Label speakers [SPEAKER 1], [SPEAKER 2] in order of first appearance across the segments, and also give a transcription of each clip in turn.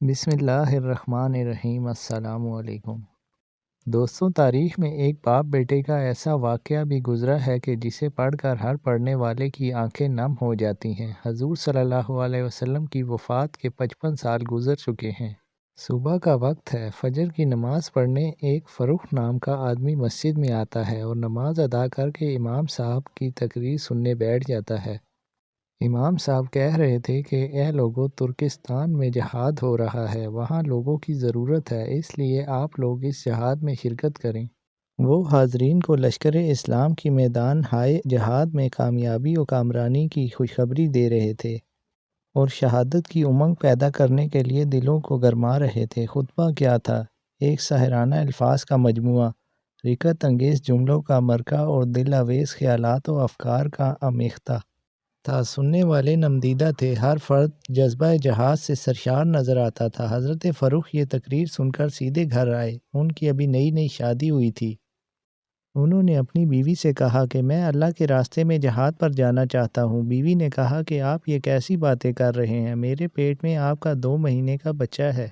[SPEAKER 1] بسم اللہ الرحمن الرحیم۔ السلام علیکم دوستوں، تاریخ میں ایک باپ بیٹے کا ایسا واقعہ بھی گزرا ہے کہ جسے پڑھ کر ہر پڑھنے والے کی آنکھیں نم ہو جاتی ہیں۔ حضور صلی اللہ علیہ وسلم کی وفات کے 55 سال گزر چکے ہیں۔ صبح کا وقت ہے۔ فجر کی نماز پڑھنے ایک فروخ نام کا آدمی مسجد میں آتا ہے اور نماز ادا کر کے امام صاحب کی تقریر سننے بیٹھ جاتا ہے۔ امام صاحب کہہ رہے تھے کہ اے لوگو، ترکستان میں جہاد ہو رہا ہے، وہاں لوگوں کی ضرورت ہے، اس لیے آپ لوگ اس جہاد میں شرکت کریں۔ وہ حاضرین کو لشکر اسلام کی میدان ہائے جہاد میں کامیابی و کامرانی کی خوشخبری دے رہے تھے اور شہادت کی امنگ پیدا کرنے کے لیے دلوں کو گرما رہے تھے۔ خطبہ کیا تھا؟ ایک ساحرانہ الفاظ کا مجموعہ، رکت انگیز جملوں کا مرکہ اور دل آویز خیالات و افکار کا آمیختہ تھا۔ سننے والے نمدیدہ تھے، ہر فرد جذبہ جہاد سے سرشار نظر آتا تھا۔ حضرت فاروق یہ تقریر سن کر سیدھے گھر آئے۔ ان کی ابھی نئی نئی شادی ہوئی تھی۔ انہوں نے اپنی بیوی سے کہا کہ میں اللہ کے راستے میں جہاد پر جانا چاہتا ہوں۔ بیوی نے کہا کہ آپ یہ کیسی باتیں کر رہے ہیں؟ میرے پیٹ میں آپ کا 2 مہینے کا بچہ ہے۔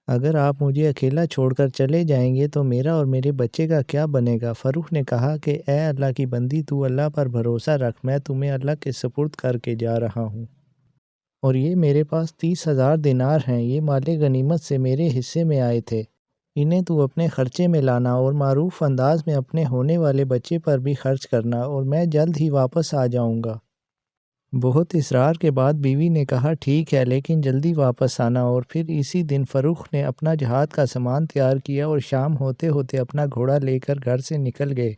[SPEAKER 1] اگر آپ مجھے اکیلا چھوڑ کر چلے جائیں گے تو میرا اور میرے بچے کا کیا بنے گا؟ فاروق نے کہا کہ اے اللہ کی بندی، تو اللہ پر بھروسہ رکھ، میں تمہیں اللہ کے سپرد کر کے جا رہا ہوں، اور یہ میرے پاس 30,000 دینار ہیں، یہ مال غنیمت سے میرے حصے میں آئے تھے، انہیں تو اپنے خرچے میں لانا اور معروف انداز میں اپنے ہونے والے بچے پر بھی خرچ کرنا، اور میں جلد ہی واپس آ جاؤں گا۔ بہت اصرار کے بعد بیوی نے کہا ٹھیک ہے، لیکن جلدی واپس آنا۔ اور پھر اسی دن فاروق نے اپنا جہاد کا سامان تیار کیا اور شام ہوتے ہوتے اپنا گھوڑا لے کر گھر سے نکل گئے۔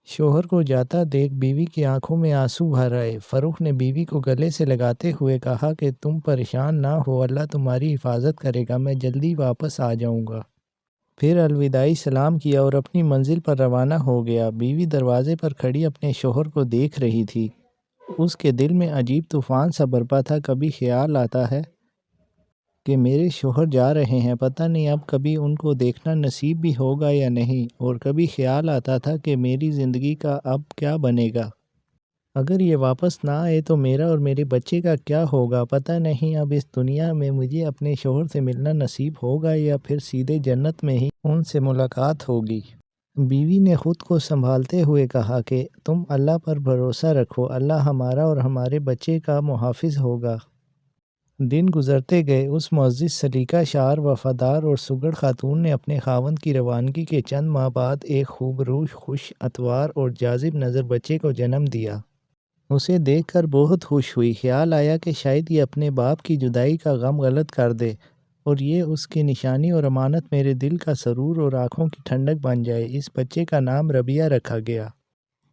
[SPEAKER 1] شوہر کو جاتا دیکھ بیوی کی آنکھوں میں آنسو بھر آئے۔ فاروق نے بیوی کو گلے سے لگاتے ہوئے کہا کہ تم پریشان نہ ہو، اللہ تمہاری حفاظت کرے گا، میں جلدی واپس آ جاؤں گا۔ پھر الوداعی سلام کیا اور اپنی منزل پر روانہ ہو گیا۔ بیوی دروازے پر کھڑی اپنے شوہر کو دیکھ رہی تھی۔ اس کے دل میں عجیب طوفان سا برپا تھا۔ کبھی خیال آتا ہے کہ میرے شوہر جا رہے ہیں، پتہ نہیں اب کبھی ان کو دیکھنا نصیب بھی ہوگا یا نہیں، اور کبھی خیال آتا تھا کہ میری زندگی کا اب کیا بنے گا؟ اگر یہ واپس نہ آئے تو میرا اور میرے بچے کا کیا ہوگا؟ پتہ نہیں اب اس دنیا میں مجھے اپنے شوہر سے ملنا نصیب ہوگا یا پھر سیدھے جنت میں ہی ان سے ملاقات ہوگی۔ بیوی نے خود کو سنبھالتے ہوئے کہا کہ تم اللہ پر بھروسہ رکھو، اللہ ہمارا اور ہمارے بچے کا محافظ ہوگا۔ دن گزرتے گئے۔ اس معزز، سلیقہ شعر، وفادار اور سگڑ خاتون نے اپنے خاوند کی روانگی کے چند ماہ بعد ایک خوبروح، خوش اطوار اور جاذب نظر بچے کو جنم دیا۔ اسے دیکھ کر بہت خوش ہوئی۔ خیال آیا کہ شاید یہ اپنے باپ کی جدائی کا غم غلط کر دے اور یہ اس کی نشانی اور امانت میرے دل کا سرور اور آنکھوں کی ٹھنڈک بن جائے۔ اس بچے کا نام ربیہ رکھا گیا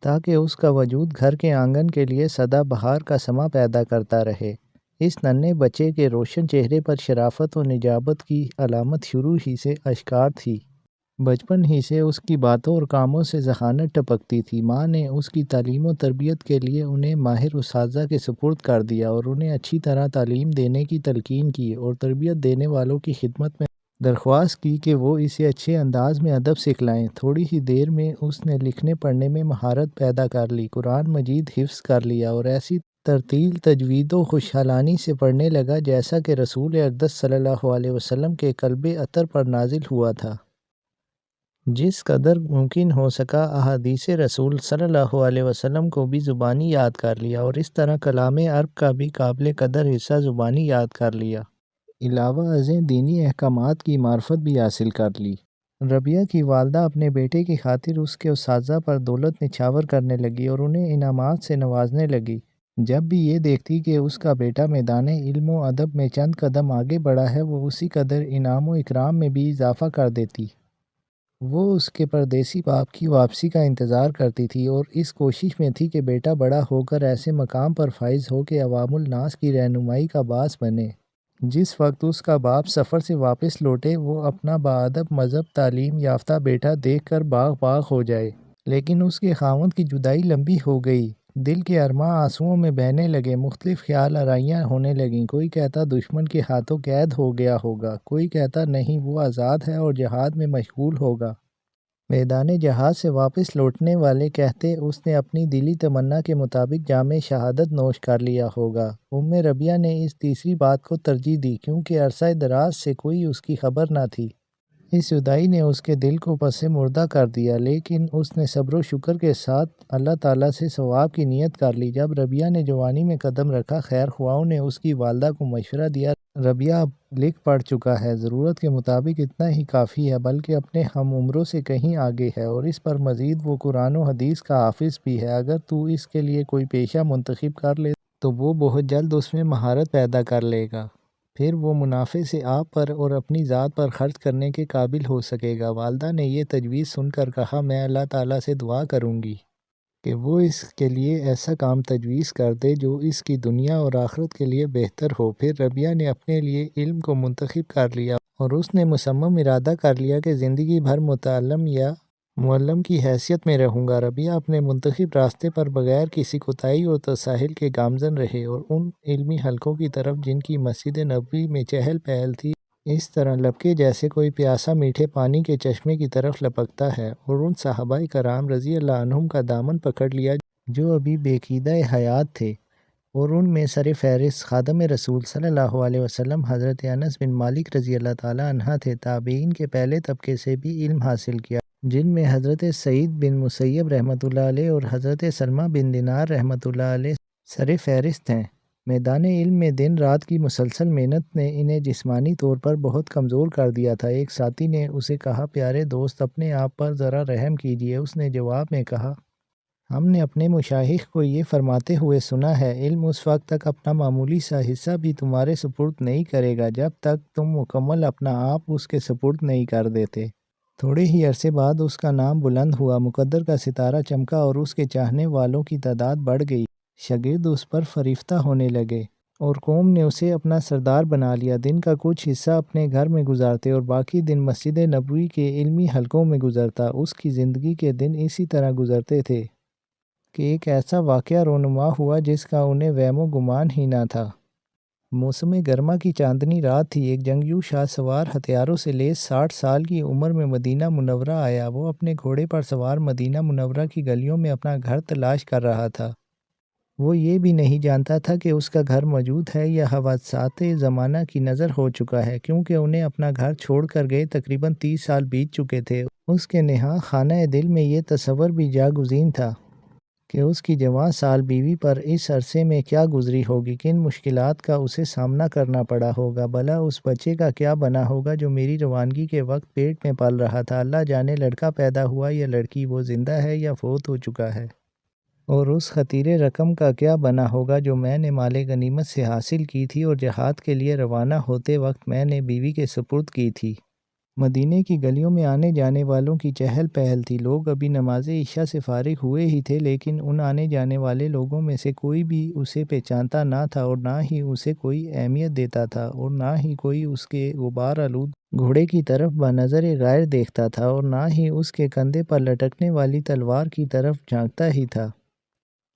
[SPEAKER 1] تاکہ اس کا وجود گھر کے آنگن کے لیے سدا بہار کا سماں پیدا کرتا رہے۔ اس ننھے بچے کے روشن چہرے پر شرافت و نجابت کی علامت شروع ہی سے اشکار تھی۔ بچپن ہی سے اس کی باتوں اور کاموں سے ذہانت ٹپکتی تھی۔ ماں نے اس کی تعلیم و تربیت کے لیے انہیں ماہر اساتذہ کے سپرد کر دیا اور انہیں اچھی طرح تعلیم دینے کی تلقین کی، اور تربیت دینے والوں کی خدمت میں درخواست کی کہ وہ اسے اچھے انداز میں ادب سکھلائیں۔ تھوڑی ہی دیر میں اس نے لکھنے پڑھنے میں مہارت پیدا کر لی، قرآن مجید حفظ کر لیا اور ایسی ترتیل، تجوید و خوشحالانی سے پڑھنے لگا جیسا کہ رسول اقدس صلی اللہ علیہ وسلم کے قلب اطہر پر نازل ہوا تھا۔ جس قدر ممکن ہو سکا احادیث رسول صلی اللہ علیہ وسلم کو بھی زبانی یاد کر لیا، اور اس طرح کلام عرب کا بھی قابل قدر حصہ زبانی یاد کر لیا۔ علاوہ ازیں دینی احکامات کی معرفت بھی حاصل کر لی۔ ربیہ کی والدہ اپنے بیٹے کی خاطر اس کے اساتذہ پر دولت نچھاور کرنے لگی اور انہیں انعامات سے نوازنے لگی۔ جب بھی یہ دیکھتی کہ اس کا بیٹا میدان علم و ادب میں چند قدم آگے بڑھا ہے، وہ اسی قدر انعام و اکرام میں بھی اضافہ کر دیتی۔ وہ اس کے پردیسی باپ کی واپسی کا انتظار کرتی تھی اور اس کوشش میں تھی کہ بیٹا بڑا ہو کر ایسے مقام پر فائز ہو کہ عوام الناس کی رہنمائی کا باعث بنے۔ جس وقت اس کا باپ سفر سے واپس لوٹے، وہ اپنا باادب، مہذب، تعلیم یافتہ بیٹا دیکھ کر باغ باغ ہو جائے۔ لیکن اس کے خاوند کی جدائی لمبی ہو گئی۔ دل کے ارماں آنسوؤں میں بہنے لگے، مختلف خیال آرائیاں ہونے لگیں۔ کوئی کہتا دشمن کے ہاتھوں قید ہو گیا ہوگا، کوئی کہتا نہیں وہ آزاد ہے اور جہاد میں مشغول ہوگا۔ میدان جہاد سے واپس لوٹنے والے کہتے اس نے اپنی دلی تمنا کے مطابق جام شہادت نوش کر لیا ہوگا۔ ربیہ نے اس تیسری بات کو ترجیح دی کیونکہ عرصہ دراز سے کوئی اس کی خبر نہ تھی۔ اس جدائی نے اس کے دل کو پس مردہ کر دیا، لیکن اس نے صبر و شکر کے ساتھ اللہ تعالیٰ سے ثواب کی نیت کر لی۔ جب ربیہ نے جوانی میں قدم رکھا، خیر خواہوں نے اس کی والدہ کو مشورہ دیا، ربیہ اب لکھ پڑھ چکا ہے، ضرورت کے مطابق اتنا ہی کافی ہے، بلکہ اپنے ہم عمروں سے کہیں آگے ہے، اور اس پر مزید وہ قرآن و حدیث کا حافظ بھی ہے۔ اگر تو اس کے لیے کوئی پیشہ منتخب کر لے تو وہ بہت جلد اس میں مہارت پیدا کر لے گا، پھر وہ منافع سے آپ پر اور اپنی ذات پر خرچ کرنے کے قابل ہو سکے گا۔ والدہ نے یہ تجویز سن کر کہا، میں اللہ تعالیٰ سے دعا کروں گی کہ وہ اس کے لیے ایسا کام تجویز کر دے جو اس کی دنیا اور آخرت کے لیے بہتر ہو۔ پھر ربیہ نے اپنے لیے علم کو منتخب کر لیا اور اس نے مصمم ارادہ کر لیا کہ زندگی بھر متعلم یا معلم کی حیثیت میں رہوں گا۔ ربیہ اپنے منتخب راستے پر بغیر کسی کوتاہی اور تساہل کے گامزن رہے اور ان علمی حلقوں کی طرف جن کی مسجد نبوی میں چہل پہل تھی، اس طرح لپکے جیسے کوئی پیاسا میٹھے پانی کے چشمے کی طرف لپکتا ہے، اور ان صحابہ کرام رضی اللہ عنہم کا دامن پکڑ لیا جو ابھی بے قید حیات تھے، اور ان میں سر فہرست خادم رسول صلی اللہ علیہ وسلم حضرت انس بن مالک رضی اللہ تعالیٰ عنہ تھے۔ تابعین کے پہلے طبقے سے بھی علم حاصل کیا، جن میں حضرت سعید بن مسیب رحمۃ اللہ علیہ اور حضرت سلمہ بن دینار رحمۃ اللہ علیہ سر فہرست ہیں۔ میدان علم میں دن رات کی مسلسل محنت نے انہیں جسمانی طور پر بہت کمزور کر دیا تھا۔ ایک ساتھی نے اسے کہا، پیارے دوست، اپنے آپ پر ذرا رحم کیجیے۔ اس نے جواب میں کہا، ہم نے اپنے مشائخ کو یہ فرماتے ہوئے سنا ہے، علم اس وقت تک اپنا معمولی سا حصہ بھی تمہارے سپرد نہیں کرے گا جب تک تم مکمل اپنا آپ اس کے سپرد نہیں کر دیتے۔ تھوڑے ہی عرصے بعد اس کا نام بلند ہوا، مقدر کا ستارہ چمکا اور اس کے چاہنے والوں کی تعداد بڑھ گئی، شاگرد اس پر فریفتہ ہونے لگے اور قوم نے اسے اپنا سردار بنا لیا۔ دن کا کچھ حصہ اپنے گھر میں گزارتے اور باقی دن مسجد نبوی کے علمی حلقوں میں گزرتا۔ اس کی زندگی کے دن اسی طرح گزرتے تھے کہ ایک ایسا واقعہ رونما ہوا جس کا انہیں وہم و گمان ہی نہ تھا۔ موسم گرما کی چاندنی رات تھی۔ ایک جنگجو شاہ سوار ہتھیاروں سے لیس 60 سال کی عمر میں مدینہ منورہ آیا۔ وہ اپنے گھوڑے پر سوار مدینہ منورہ کی گلیوں میں اپنا گھر تلاش کر رہا تھا۔ وہ یہ بھی نہیں جانتا تھا کہ اس کا گھر موجود ہے یا حوادثات زمانہ کی نظر ہو چکا ہے، کیونکہ انہیں اپنا گھر چھوڑ کر گئے تقریباً 30 سال بیت چکے تھے۔ اس کے نہاں خانہ دل میں یہ تصور بھی جاگزین تھا کہ اس کی جوان سال بیوی پر اس عرصے میں کیا گزری ہوگی، کن مشکلات کا اسے سامنا کرنا پڑا ہوگا، بھلا اس بچے کا کیا بنا ہوگا جو میری روانگی کے وقت پیٹ میں پل رہا تھا، اللہ جانے لڑکا پیدا ہوا یا لڑکی، وہ زندہ ہے یا فوت ہو چکا ہے، اور اس خطیر رقم کا کیا بنا ہوگا جو میں نے مال غنیمت سے حاصل کی تھی اور جہاد کے لیے روانہ ہوتے وقت میں نے بیوی کے سپرد کی تھی۔ مدینے کی گلیوں میں آنے جانے والوں کی چہل پہل تھی۔ لوگ ابھی نماز عشاء سے فارغ ہوئے ہی تھے، لیکن ان آنے جانے والے لوگوں میں سے کوئی بھی اسے پہچانتا نہ تھا اور نہ ہی اسے کوئی اہمیت دیتا تھا، اور نہ ہی کوئی اس کے غبار آلود گھوڑے کی طرف بنظر غیر دیکھتا تھا، اور نہ ہی اس کے کندھے پر لٹکنے والی تلوار کی طرف جھانکتا ہی تھا،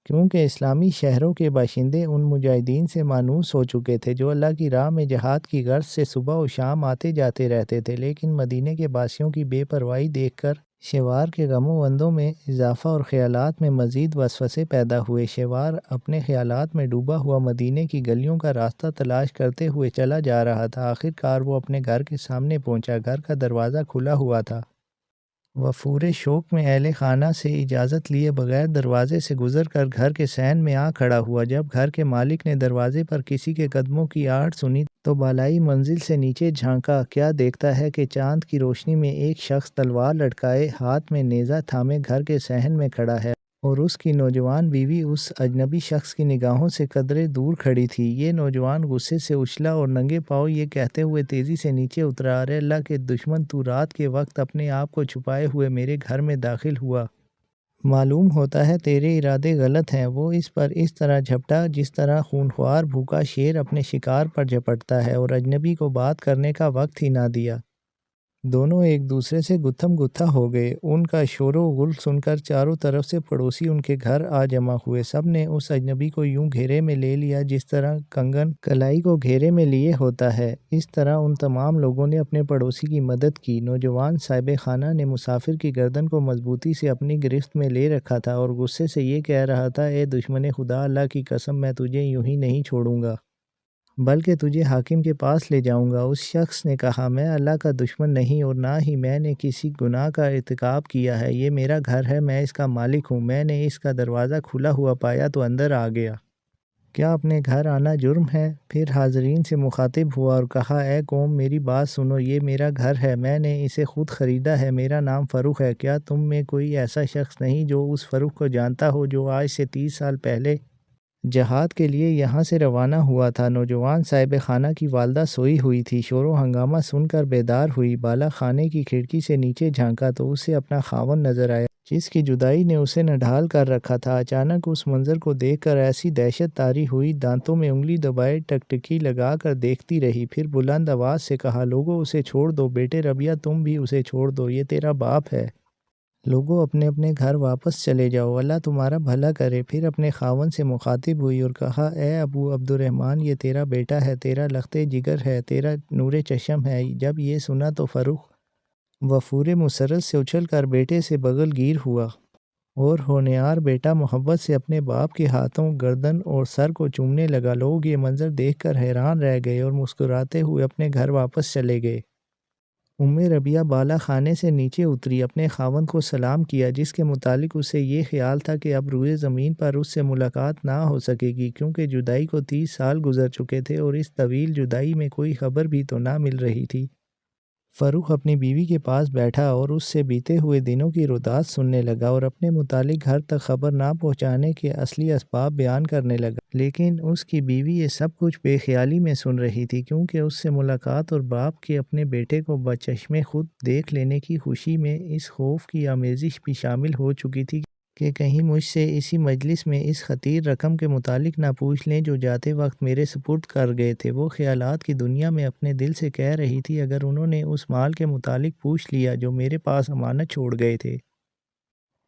[SPEAKER 1] کیونکہ اسلامی شہروں کے باشندے ان مجاہدین سے مانوس ہو چکے تھے جو اللہ کی راہ میں جہاد کی غرض سے صبح و شام آتے جاتے رہتے تھے۔ لیکن مدینے کے باسیوں کی بے پرواہی دیکھ کر شوار کے غم و اندوں میں اضافہ اور خیالات میں مزید وسوسے پیدا ہوئے۔ شوار اپنے خیالات میں ڈوبا ہوا مدینے کی گلیوں کا راستہ تلاش کرتے ہوئے چلا جا رہا تھا۔ آخر کار وہ اپنے گھر کے سامنے پہنچا۔ گھر کا دروازہ کھلا ہوا تھا۔ وہ پورے شوق میں اہل خانہ سے اجازت لیے بغیر دروازے سے گزر کر گھر کے صحن میں آ کھڑا ہوا۔ جب گھر کے مالک نے دروازے پر کسی کے قدموں کی آہٹ سنی تو بالائی منزل سے نیچے جھانکا۔ کیا دیکھتا ہے کہ چاند کی روشنی میں ایک شخص تلوار لٹکائے ہاتھ میں نیزہ تھامے گھر کے صحن میں کھڑا ہے، اور اس کی نوجوان بیوی اس اجنبی شخص کی نگاہوں سے قدرے دور کھڑی تھی۔ یہ نوجوان غصے سے اچھلا اور ننگے پاؤں یہ کہتے ہوئے تیزی سے نیچے اترا، ارے اللہ کے دشمن، تو رات کے وقت اپنے آپ کو چھپائے ہوئے میرے گھر میں داخل ہوا؟ معلوم ہوتا ہے تیرے ارادے غلط ہیں۔ وہ اس پر اس طرح جھپٹا جس طرح خونخوار بھوکا شیر اپنے شکار پر جھپٹتا ہے، اور اجنبی کو بات کرنے کا وقت ہی نہ دیا۔ دونوں ایک دوسرے سے گتھم گتھا ہو گئے۔ ان کا شور و غل سن کر چاروں طرف سے پڑوسی ان کے گھر آ جمع ہوئے۔ سب نے اس اجنبی کو یوں گھیرے میں لے لیا جس طرح کنگن کلائی کو گھیرے میں لیے ہوتا ہے۔ اس طرح ان تمام لوگوں نے اپنے پڑوسی کی مدد کی۔ نوجوان صاحب خانہ نے مسافر کی گردن کو مضبوطی سے اپنی گرفت میں لے رکھا تھا اور غصے سے یہ کہہ رہا تھا، اے دشمن خدا، اللہ کی قسم میں تجھے یوں ہی نہیں چھوڑوں گا، بلکہ تجھے حاکم کے پاس لے جاؤں گا۔ اس شخص نے کہا، میں اللہ کا دشمن نہیں اور نہ ہی میں نے کسی گناہ کا ارتکاب کیا ہے۔ یہ میرا گھر ہے، میں اس کا مالک ہوں۔ میں نے اس کا دروازہ کھلا ہوا پایا تو اندر آ گیا۔ کیا اپنے گھر آنا جرم ہے؟ پھر حاضرین سے مخاطب ہوا اور کہا، اے قوم، میری بات سنو، یہ میرا گھر ہے، میں نے اسے خود خریدا ہے، میرا نام فروخ ہے۔ کیا تم میں کوئی ایسا شخص نہیں جو اس فروخ کو جانتا ہو جو آج سے 30 سال پہلے جہاد کے لیے یہاں سے روانہ ہوا تھا؟ نوجوان صاحب خانہ کی والدہ سوئی ہوئی تھی، شور و ہنگامہ سن کر بیدار ہوئی، بالا خانے کی کھڑکی سے نیچے جھانکا تو اسے اپنا خاوند نظر آیا جس کی جدائی نے اسے نڈھال کر رکھا تھا۔ اچانک اس منظر کو دیکھ کر ایسی دہشت طاری ہوئی، دانتوں میں انگلی دبائے ٹکٹکی لگا کر دیکھتی رہی، پھر بلند آواز سے کہا، لوگو اسے چھوڑ دو، بیٹے ربیہ تم بھی اسے چھوڑ دو، یہ تیرا باپ ہے۔ لوگو اپنے اپنے گھر واپس چلے جاؤ، اللہ تمہارا بھلا کرے۔ پھر اپنے خاوند سے مخاطب ہوئی اور کہا، اے ابو عبد الرحمن، یہ تیرا بیٹا ہے، تیرا لخت جگر ہے، تیرا نور چشم ہے۔ جب یہ سنا تو فروخ وفور مسرت سے اچھل کر بیٹے سے بغل گیر ہوا اور ہونہار بیٹا محبت سے اپنے باپ کے ہاتھوں، گردن اور سر کو چومنے لگا۔ لوگ یہ منظر دیکھ کر حیران رہ گئے اور مسکراتے ہوئے اپنے گھر واپس چلے گئے۔ ربیہ بالا خانے سے نیچے اتری، اپنے خاوند کو سلام کیا جس کے متعلق اسے یہ خیال تھا کہ اب روئے زمین پر اس سے ملاقات نہ ہو سکے گی، کیونکہ جدائی کو 30 سال گزر چکے تھے اور اس طویل جدائی میں کوئی خبر بھی تو نہ مل رہی تھی۔ فروخ اپنی بیوی کے پاس بیٹھا اور اس سے بیتے ہوئے دنوں کی روداد سننے لگا اور اپنے متعلق گھر تک خبر نہ پہنچانے کے اصلی اسباب بیان کرنے لگا، لیکن اس کی بیوی یہ سب کچھ بے خیالی میں سن رہی تھی، کیونکہ اس سے ملاقات اور باپ کے اپنے بیٹے کو بچشمِ خود دیکھ لینے کی خوشی میں اس خوف کی آمیزش بھی شامل ہو چکی تھی کہ کہیں مجھ سے اسی مجلس میں اس خطیر رقم کے متعلق نہ پوچھ لیں جو جاتے وقت میرے سپرد کر گئے تھے۔ وہ خیالات کی دنیا میں اپنے دل سے کہہ رہی تھی، اگر انہوں نے اس مال کے متعلق پوچھ لیا جو میرے پاس امانت چھوڑ گئے تھے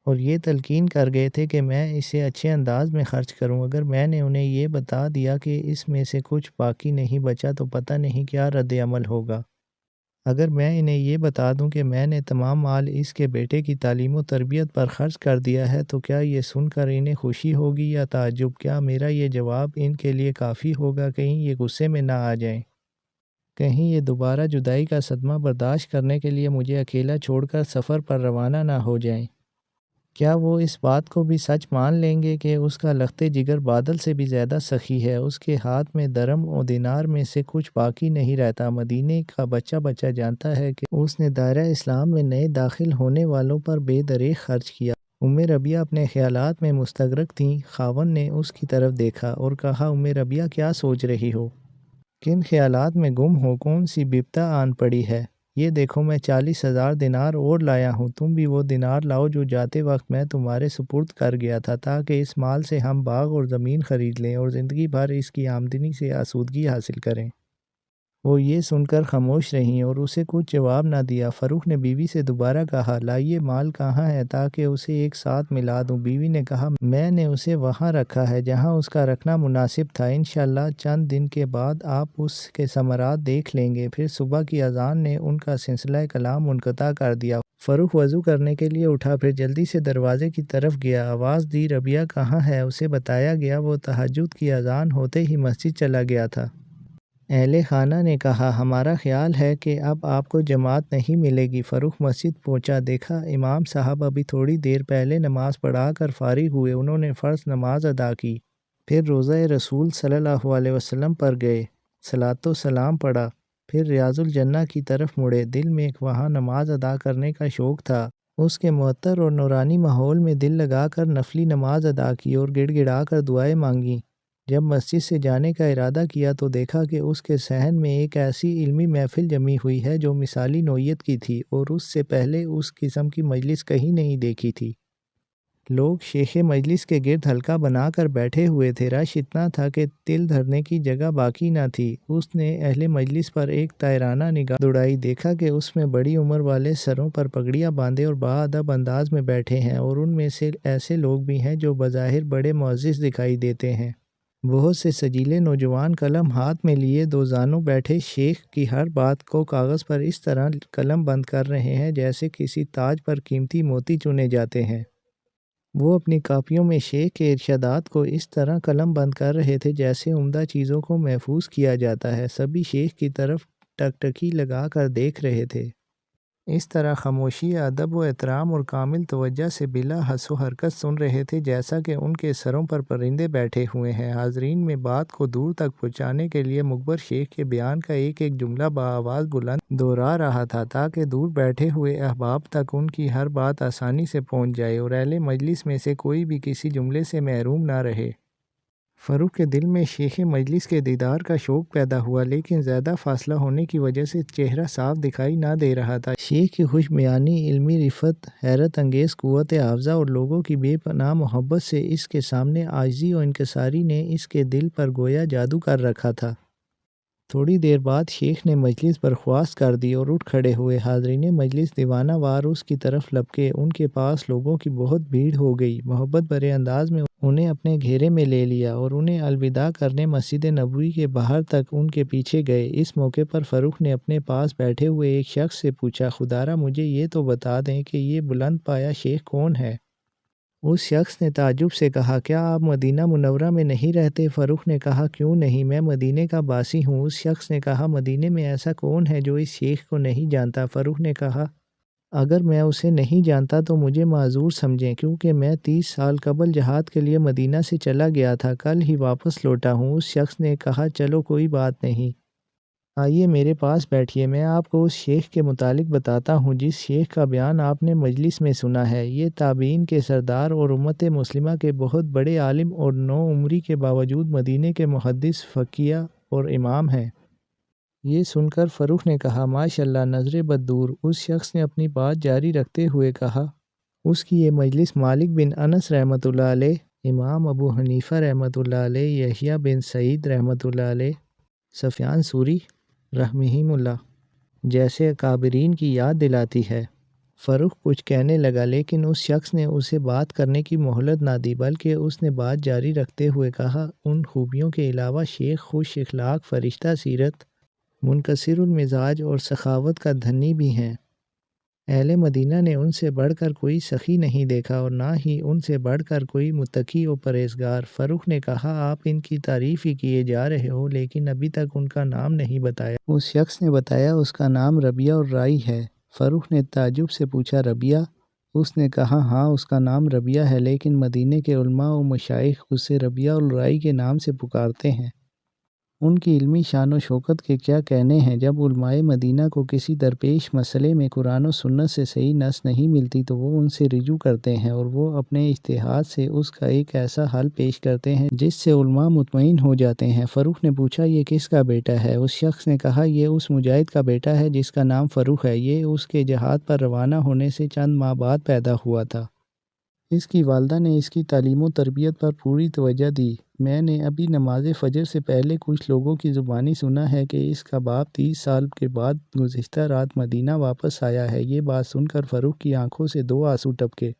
[SPEAKER 1] اور یہ تلقین کر گئے تھے کہ میں اسے اچھے انداز میں خرچ کروں، اگر میں نے انہیں یہ بتا دیا کہ اس میں سے کچھ باقی نہیں بچا تو پتہ نہیں کیا رد عمل ہوگا۔ اگر میں انہیں یہ بتا دوں کہ میں نے تمام مال اس کے بیٹے کی تعلیم و تربیت پر خرچ کر دیا ہے تو کیا یہ سن کر انہیں خوشی ہوگی یا تعجب؟ کیا میرا یہ جواب ان کے لیے کافی ہوگا؟ کہیں یہ غصے میں نہ آ جائیں، کہیں یہ دوبارہ جدائی کا صدمہ برداشت کرنے کے لیے مجھے اکیلا چھوڑ کر سفر پر روانہ نہ ہو جائیں۔ کیا وہ اس بات کو بھی سچ مان لیں گے کہ اس کا لخت جگر بادل سے بھی زیادہ سخی ہے، اس کے ہاتھ میں درم و دینار میں سے کچھ باقی نہیں رہتا؟ مدینے کا بچہ بچہ جانتا ہے کہ اس نے دائرہ اسلام میں نئے داخل ہونے والوں پر بے دریغ خرچ کیا۔ ربیہ اپنے خیالات میں مستغرق تھیں۔ خاوند نے اس کی طرف دیکھا اور کہا، ربیہ کیا سوچ رہی ہو؟ کن خیالات میں گم ہو؟ کون سی بپتا آن پڑی ہے؟ یہ دیکھو میں 40,000 دینار اور لایا ہوں، تم بھی وہ دینار لاؤ جو جاتے وقت میں تمہارے سپرد کر گیا تھا، تاکہ اس مال سے ہم باغ اور زمین خرید لیں اور زندگی بھر اس کی آمدنی سے آسودگی حاصل کریں۔ وہ یہ سن کر خاموش رہیں اور اسے کچھ جواب نہ دیا۔ فروخ نے بیوی سے دوبارہ کہا، لائیے مال کہاں ہے تاکہ اسے ایک ساتھ ملا دوں؟ بیوی نے کہا، میں نے اسے وہاں رکھا ہے جہاں اس کا رکھنا مناسب تھا، انشاءاللہ چند دن کے بعد آپ اس کے ثمرات دیکھ لیں گے۔ پھر صبح کی اذان نے ان کا سلسلہ کلام منقطع کر دیا۔ فروخ وضو کرنے کے لیے اٹھا، پھر جلدی سے دروازے کی طرف گیا، آواز دی، ربیہ کہاں ہے؟ اسے بتایا گیا وہ تہجد کی اذان ہوتے ہی مسجد چلا گیا تھا۔ اہل خانہ نے کہا، ہمارا خیال ہے کہ اب آپ کو جماعت نہیں ملے گی۔ فروخ مسجد پہنچا، دیکھا امام صاحب ابھی تھوڑی دیر پہلے نماز پڑھا کر فارغ ہوئے، انہوں نے فرض نماز ادا کی، پھر روضہ رسول صلی اللہ علیہ وسلم پر گئے، صلاۃ و سلام پڑھا، پھر ریاض الجنہ کی طرف مڑے۔ دل میں وہاں نماز ادا کرنے کا شوق تھا، اس کے معطر اور نورانی ماحول میں دل لگا کر نفلی نماز ادا کی اور گڑ گڑا کر دعائیں مانگیں۔ جب مسجد سے جانے کا ارادہ کیا تو دیکھا کہ اس کے صحن میں ایک ایسی علمی محفل جمی ہوئی ہے جو مثالی نوعیت کی تھی اور اس سے پہلے اس قسم کی مجلس کہیں نہیں دیکھی تھی۔ لوگ شیخ مجلس کے گرد حلقہ بنا کر بیٹھے ہوئے تھے۔ رش اتنا تھا کہ تل دھرنے کی جگہ باقی نہ تھی۔ اس نے اہل مجلس پر ایک طائرانہ نگاہ دوڑائی، دیکھا کہ اس میں بڑی عمر والے سروں پر پگڑیاں باندھے اور باادب انداز میں بیٹھے ہیں، اور ان میں سے ایسے لوگ بھی ہیں جو بظاہر بڑے معزز دکھائی دیتے ہیں۔ بہت سے سجیلے نوجوان قلم ہاتھ میں لیے دو زانوں بیٹھے شیخ کی ہر بات کو کاغذ پر اس طرح قلم بند کر رہے ہیں جیسے کسی تاج پر قیمتی موتی چنے جاتے ہیں۔ وہ اپنی کاپیوں میں شیخ کے ارشادات کو اس طرح قلم بند کر رہے تھے جیسے عمدہ چیزوں کو محفوظ کیا جاتا ہے۔ سبھی شیخ کی طرف ٹکٹکی لگا کر دیکھ رہے تھے۔ اس طرح خاموشی، ادب و احترام اور کامل توجہ سے بلا ہس و حرکت سن رہے تھے جیسا کہ ان کے سروں پر پرندے بیٹھے ہوئے ہیں۔ حاضرین میں بات کو دور تک پہنچانے کے لیے مخبر شیخ کے بیان کا ایک ایک جملہ بآواز بلند دہرا رہا تھا تاکہ دور بیٹھے ہوئے احباب تک ان کی ہر بات آسانی سے پہنچ جائے اور اہل مجلس میں سے کوئی بھی کسی جملے سے محروم نہ رہے۔ فروخ کے دل میں شیخ مجلس کے دیدار کا شوق پیدا ہوا، لیکن زیادہ فاصلہ ہونے کی وجہ سے چہرہ صاف دکھائی نہ دے رہا تھا۔ شیخ کی خوش بیانی، علمی رفت، حیرت انگیز قوت حافظہ اور لوگوں کی بے پناہ محبت سے اس کے سامنے عاجزی و انکساری نے اس کے دل پر گویا جادو کر رکھا تھا۔ تھوڑی دیر بعد شیخ نے مجلس برخاست کر دی اور اٹھ کھڑے ہوئے۔ حاضرین مجلس دیوانہ وار اس کی طرف لپکے۔ ان کے پاس لوگوں کی بہت بھیڑ ہو گئی۔ محبت بھرے انداز میں انہیں اپنے گھیرے میں لے لیا اور انہیں الوداع کرنے مسجد نبوی کے باہر تک ان کے پیچھے گئے۔ اس موقع پر فروخ نے اپنے پاس بیٹھے ہوئے ایک شخص سے پوچھا، خدارا مجھے یہ تو بتا دیں کہ یہ بلند پایہ شیخ کون ہے؟ اس شخص نے تعجب سے کہا، کیا آپ مدینہ منورہ میں نہیں رہتے؟ فروخ نے کہا، کیوں نہیں، میں مدینے کا باسی ہوں۔ اس شخص نے کہا، مدینے میں ایسا کون ہے جو اس شیخ کو نہیں جانتا؟ فروخ نے کہا، اگر میں اسے نہیں جانتا تو مجھے معذور سمجھیں، کیونکہ میں 30 سال قبل جہاد کے لیے مدینہ سے چلا گیا تھا، کل ہی واپس لوٹا ہوں۔ اس شخص نے کہا، چلو کوئی بات نہیں، آئیے میرے پاس بیٹھیے، میں آپ کو اس شیخ کے متعلق بتاتا ہوں جس شیخ کا بیان آپ نے مجلس میں سنا ہے۔ یہ تابعین کے سردار اور امت مسلمہ کے بہت بڑے عالم اور نو عمری کے باوجود مدینے کے محدث، فقیہ اور امام ہیں۔ یہ سن کر فروخ نے کہا، ماشاءاللہ، نظر بد دور۔ اس شخص نے اپنی بات جاری رکھتے ہوئے کہا، اس کی یہ مجلس مالک بن انس رحمۃ اللہ علیہ، امام ابو حنیفہ رحمۃ اللہ علیہ، یحییٰ بن سعید رحمۃ اللہ علیہ، سفیان ثوری رحمہم اللہ جیسے اکابرین کی یاد دلاتی ہے۔ فروخ کچھ کہنے لگا لیکن اس شخص نے اسے بات کرنے کی مہلت نہ دی، بلکہ اس نے بات جاری رکھتے ہوئے کہا، ان خوبیوں کے علاوہ شیخ خوش اخلاق، فرشتہ سیرت، منکسر المزاج اور سخاوت کا دھنی بھی ہیں۔ اہل مدینہ نے ان سے بڑھ کر کوئی سخی نہیں دیکھا اور نہ ہی ان سے بڑھ کر کوئی متقی و پرہیزگار۔ فروخ نے کہا، آپ ان کی تعریف ہی کیے جا رہے ہو لیکن ابھی تک ان کا نام نہیں بتایا۔ اس شخص نے بتایا، اس کا نام ربیعہ الرائی ہے۔ فروخ نے تعجب سے پوچھا، ربیعہ؟ اس نے کہا، ہاں، اس کا نام ربیعہ ہے، لیکن مدینے کے علماء و مشائخ اسے ربیعہ الرائی کے نام سے پکارتے ہیں۔ ان کی علمی شان و شوکت کے کیا کہنے ہیں۔ جب علماء مدینہ کو کسی درپیش مسئلے میں قرآن و سنت سے صحیح نص نہیں ملتی تو وہ ان سے رجوع کرتے ہیں اور وہ اپنے اجتہاد سے اس کا ایک ایسا حل پیش کرتے ہیں جس سے علماء مطمئن ہو جاتے ہیں۔ فروخ نے پوچھا، یہ کس کا بیٹا ہے؟ اس شخص نے کہا، یہ اس مجاہد کا بیٹا ہے جس کا نام فروخ ہے، یہ اس کے جہاد پر روانہ ہونے سے چند ماہ بعد پیدا ہوا تھا۔ اس کی والدہ نے اس کی تعلیم و تربیت پر پوری توجہ دی۔ میں نے ابھی نماز فجر سے پہلے کچھ لوگوں کی زبانی سنا ہے کہ اس کا باپ 30 سال کے بعد گزشتہ رات مدینہ واپس آیا ہے۔ یہ بات سن کر فروخ کی آنکھوں سے 2 آنسو ٹپکے،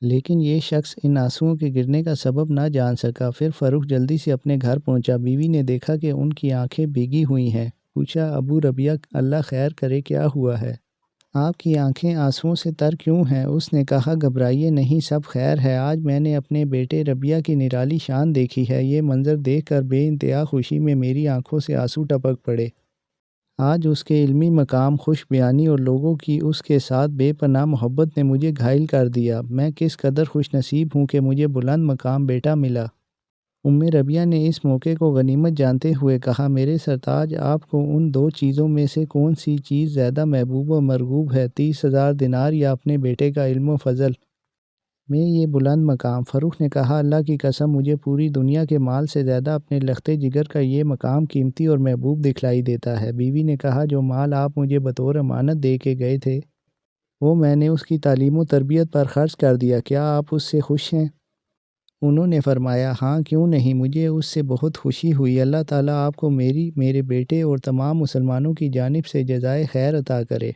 [SPEAKER 1] لیکن یہ شخص ان آنسوؤں کے گرنے کا سبب نہ جان سکا۔ پھر فروخ جلدی سے اپنے گھر پہنچا۔ بیوی نے دیکھا کہ ان کی آنکھیں بھیگی ہوئی ہیں، پوچھا، ابو ربیعہ، اللہ خیر کرے، کیا ہوا ہے؟ آپ کی آنکھیں آنسوؤں سے تر کیوں ہیں؟ اس نے کہا، گھبرائیے نہیں، سب خیر ہے۔ آج میں نے اپنے بیٹے ربیعہ کی نرالی شان دیکھی ہے۔ یہ منظر دیکھ کر بے انتہا خوشی میں میری آنکھوں سے آنسو ٹپک پڑے۔ آج اس کے علمی مقام، خوش بیانی اور لوگوں کی اس کے ساتھ بے پناہ محبت نے مجھے گھائل کر دیا۔ میں کس قدر خوش نصیب ہوں کہ مجھے بلند مقام بیٹا ملا۔ ربیعہ نے اس موقع کو غنیمت جانتے ہوئے کہا، میرے سرتاج، آپ کو ان 2 چیزوں میں سے کون سی چیز زیادہ محبوب و مرغوب ہے، 30,000 دینار یا اپنے بیٹے کا علم و فضل میں یہ بلند مقام؟ فروخ نے کہا، اللہ کی قسم، مجھے پوری دنیا کے مال سے زیادہ اپنے لخت جگر کا یہ مقام قیمتی اور محبوب دکھلائی دیتا ہے۔ بیوی نے کہا، جو مال آپ مجھے بطور امانت دے کے گئے تھے وہ میں نے اس کی تعلیم و تربیت پر خرچ کر دیا، کیا آپ اس سے خوش ہیں؟ انہوں نے فرمایا ہاں کیوں نہیں، مجھے اس سے بہت خوشی ہوئی، اللہ تعالیٰ آپ کو میرے بیٹے اور تمام مسلمانوں کی جانب سے جزائے خیر عطا کرے۔